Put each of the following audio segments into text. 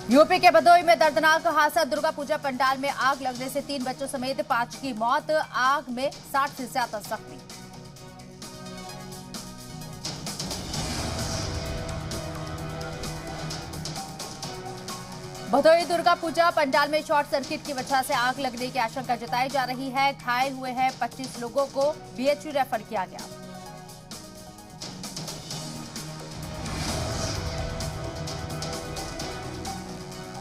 UP के भदोही में दर्दनाक हादसा। दुर्गा पूजा पंडाल में आग लगने से 3 बच्चों समेत 5 की मौत। आग में 60 से ज्यादा जख्मी। भदोही दुर्गा पूजा पंडाल में शॉर्ट सर्किट की वजह से आग लगने की आशंका जताई जा रही है। घायल हुए हैं 25 लोगों को बीएचयू रेफर किया गया।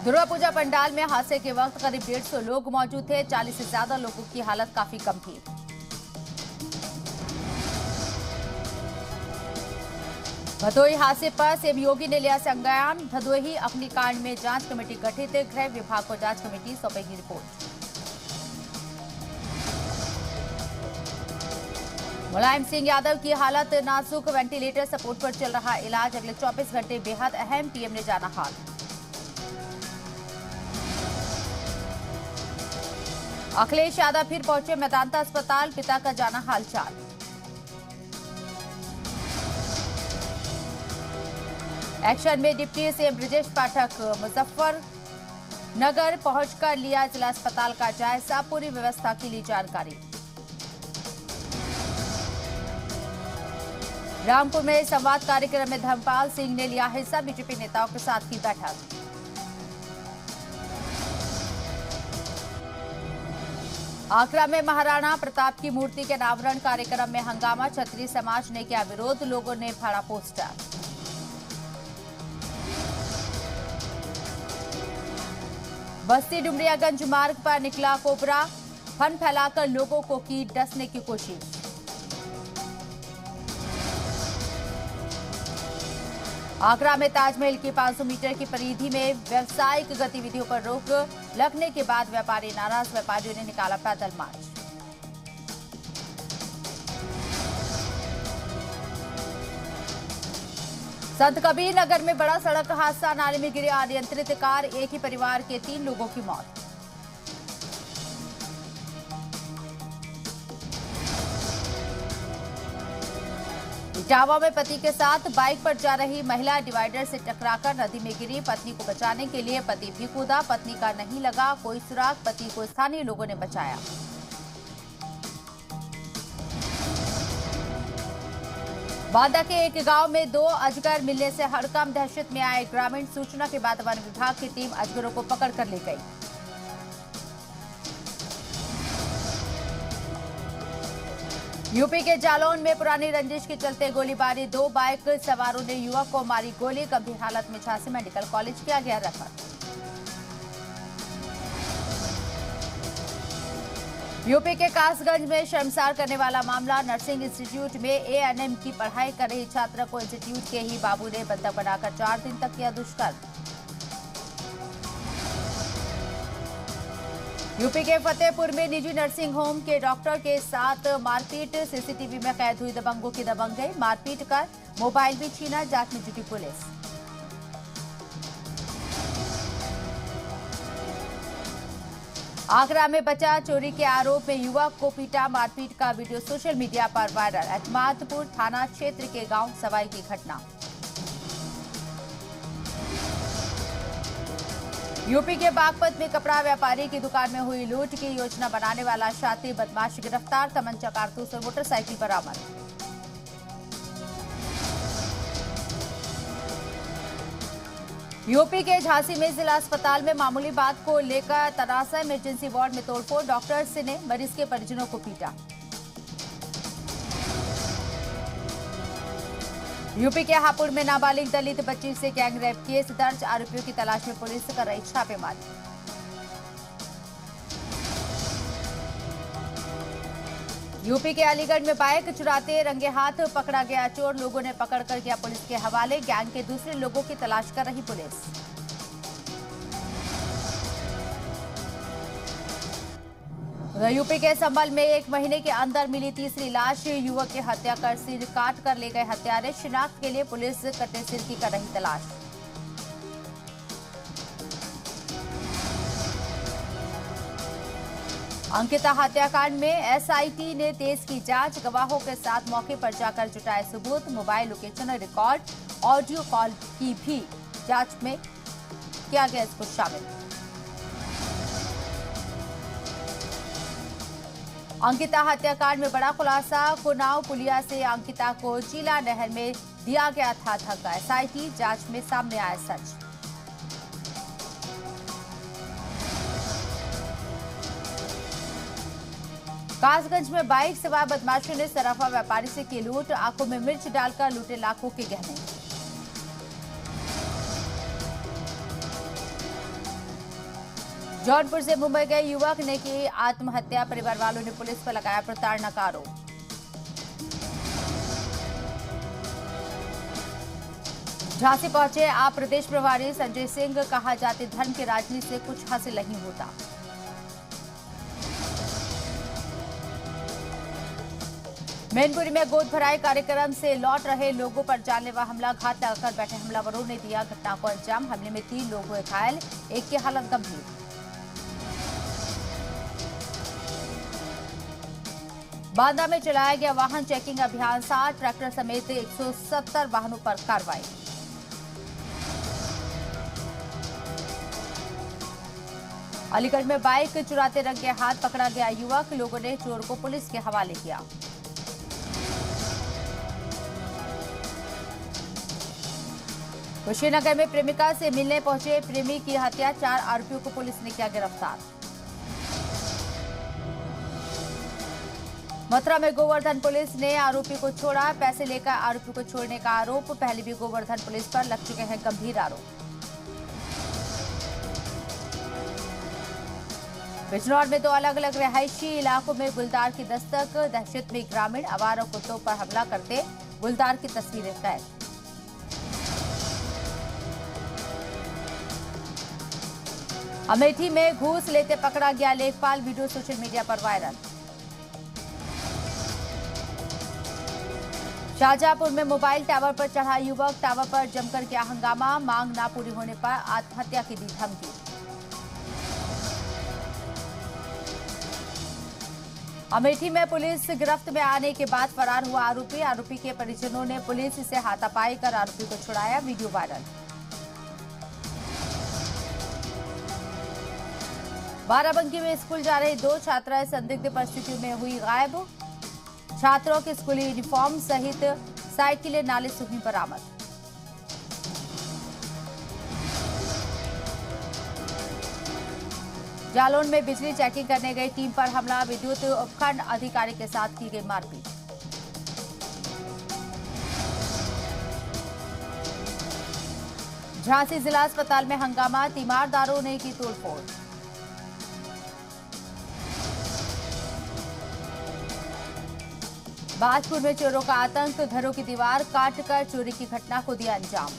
दुर्गा पूजा पंडाल में हादसे के वक्त करीब 150 लोग मौजूद थे। 40 से ज्यादा लोगों की हालत काफी गंभीर। भदोही हादसे पर सीएम योगी ने लिया संज्ञान। भदोही अग्निकांड में जांच कमेटी गठित। गृह विभाग को जांच कमेटी सौंपेगी रिपोर्ट। मुलायम सिंह यादव की हालत नाजुक। वेंटिलेटर सपोर्ट पर चल रहा इलाज। अगले 24 घंटे बेहद अहम, पीएम ने जाना हाल। अखिलेश यादव फिर पहुंचे मेदांता अस्पताल। पिता का जाना हालचाल। एक्शन में डिप्टी सीएम ब्रजेश पाठक मुजफ्फरनगर पहुंचकर लिया जिला अस्पताल का जायजा। पूरी व्यवस्था की ली जानकारी। रामपुर में संवाद कार्यक्रम में धर्मपाल सिंह ने लिया हिस्सा। बीजेपी नेताओं के साथ की बैठक। आगरा में महाराणा प्रताप की मूर्ति के अनावरण कार्यक्रम में हंगामा। क्षत्रिय समाज ने किया विरोध। लोगों ने फाड़ा पोस्टर। बस्ती डुमरियागंज मार्ग पर निकला कोबरा। फन फैलाकर लोगों को की डसने की कोशिश। आगरा में ताजमहल की 500 मीटर की परिधि में व्यावसायिक गतिविधियों पर रोक लगने के बाद व्यापारी नाराज। व्यापारियों ने निकाला पैदल मार्च। संत कबीर नगर में बड़ा सड़क हादसा। नाले में गिरी अनियंत्रित कार। एक ही परिवार के 3 लोगों की मौत। इटावा में पति के साथ बाइक पर जा रही महिला डिवाइडर से टकराकर नदी में गिरी। पत्नी को बचाने के लिए पति भी कूदा। पत्नी का नहीं लगा कोई सुराग। पति को स्थानीय लोगों ने बचाया। बांदा के एक गांव में 2 अजगर मिलने से हड़कंप। दहशत में आए ग्रामीण। सूचना के बाद वन विभाग की टीम अजगरों को पकड़कर ले गई। यूपी के जालौन में पुरानी रंजिश के चलते गोलीबारी। 2 बाइक सवारों ने युवक को मारी गोली। गंभीर हालत में झांसी मेडिकल कॉलेज किया गया रेफर। यूपी के कासगंज में शर्मसार करने वाला मामला। नर्सिंग इंस्टीट्यूट में एएनएम की पढ़ाई कर रही छात्रा को इंस्टीट्यूट के ही बाबू ने बंधक बनाकर 4 दिन तक किया दुष्कर्म। यूपी के फतेहपुर में निजी नर्सिंग होम के डॉक्टर के साथ मारपीट। सीसीटीवी में कैद हुई दबंगों की दबंगई। मारपीट कर मोबाइल भी छीना। जांच में जुटी पुलिस। आगरा में बचा चोरी के आरोप में युवक को पीटा। मारपीट का वीडियो सोशल मीडिया पर वायरल। एतमादपुर थाना क्षेत्र के गांव सवाई की घटना। यूपी के बागपत में कपड़ा व्यापारी की दुकान में हुई लूट की योजना बनाने वाला शातिर बदमाश गिरफ्तार। तमंचा, कारतूस और मोटरसाइकिल बरामद। यूपी के झांसी में जिला अस्पताल में मामूली बात को लेकर तनाज़ा। इमरजेंसी वार्ड में तोड़फोड़। डॉक्टर्स ने मरीज के परिजनों को पीटा। यूपी के हापुड़ में नाबालिग दलित बच्ची से गैंगरेप केस दर्ज। आरोपियों की तलाश में पुलिस कर रही छापेमारी। यूपी के अलीगढ़ में बाइक चुराते रंगे हाथ पकड़ा गया चोर। लोगों ने पकड़कर किया पुलिस के हवाले। गैंग के दूसरे लोगों की तलाश कर रही पुलिस। यूपी के संभल में 1 महीने के अंदर मिली तीसरी लाश। युवक की हत्या कर सिर काट कर ले गए हत्यारे। शिनाख्त के लिए पुलिस कटे सिर की कर रही तलाश। अंकिता हत्याकांड में एसआईटी ने तेज की जांच। गवाहों के साथ मौके पर जाकर जुटाए सबूत। Mobile location record, audio call की भी जांच में किया गया इसको शामिल। अंकिता हत्याकांड में बड़ा खुलासा। कुनाव पुलिया से अंकिता को चीला नहर में दिया गया था धक्का। एसआईटी जांच में सामने आया सच। कासगंज में बाइक सवार बदमाशों ने सराफा व्यापारी से की लूट। आंखों में मिर्च डालकर लूटे लाखों के गहने। जौनपुर से मुंबई गए युवक ने की आत्महत्या। परिवार वालों ने पुलिस पर लगाया प्रताड़ना का आरोप। झांसी पहुंचे आप प्रदेश प्रभारी संजय सिंह। कहा जाति धर्म की राजनीति से कुछ हासिल नहीं होता। मैनपुरी में गोद भराई कार्यक्रम से लौट रहे लोगों पर जानलेवा हमला। घात लगाकर बैठे हमलावरों ने दिया घटना को अंजाम। हमले में 3 लोग हुए घायल, एक की हालत गंभीर। बांदा में चलाया गया वाहन चेकिंग अभियान। 7 ट्रैक्टर समेत 170 वाहनों पर कार्रवाई। अलीगढ़ में बाइक चुराते रंगे हाथ पकड़ा गया युवक। लोगों ने चोर को पुलिस के हवाले किया। कुशीनगर में प्रेमिका से मिलने पहुंचे प्रेमी की हत्या। 4 आरोपियों को पुलिस ने किया गिरफ्तार। मथुरा में गोवर्धन पुलिस ने आरोपी को छोड़ा। पैसे लेकर आरोपी को छोड़ने का आरोप। पहले भी गोवर्धन पुलिस पर लग चुके हैं गंभीर आरोप। बिजनौर में 2 अलग अलग रिहायशी इलाकों में गुलदार की दस्तक। दहशत में ग्रामीण आवारा कुत्तों पर हमला करते गुलदार की तस्वीरें कैद। अमेठी में घूस लेते पकड़ा गया लेखपाल। वीडियो सोशल मीडिया पर वायरल। शाहजहांपुर में मोबाइल टावर पर चढ़ा युवक। टावर पर जमकर किया हंगामा। मांग ना पूरी होने पर आत्महत्या की दी धमकी। अमेठी में पुलिस गिरफ्त में आने के बाद फरार हुआ आरोपी। आरोपी के परिजनों ने पुलिस से हाथापाई कर आरोपी को छुड़ाया। Video viral. बाराबंकी में स्कूल जा रही 2 छात्राएं संदिग्ध परिस्थितियों में हुई गायब। छात्रों के स्कूली यूनिफॉर्म सहित साइकिलें नाले से हुई बरामद। जालौन में बिजली चेकिंग करने गई टीम पर हमला। विद्युत उपखंड अधिकारी के साथ की गई मारपीट। झांसी जिला अस्पताल में हंगामा। तीमारदारों ने की तोड़फोड़। बाजपुर में चोरों का आतंक। घरों की दीवार काटकर चोरी की घटना को दिया अंजाम।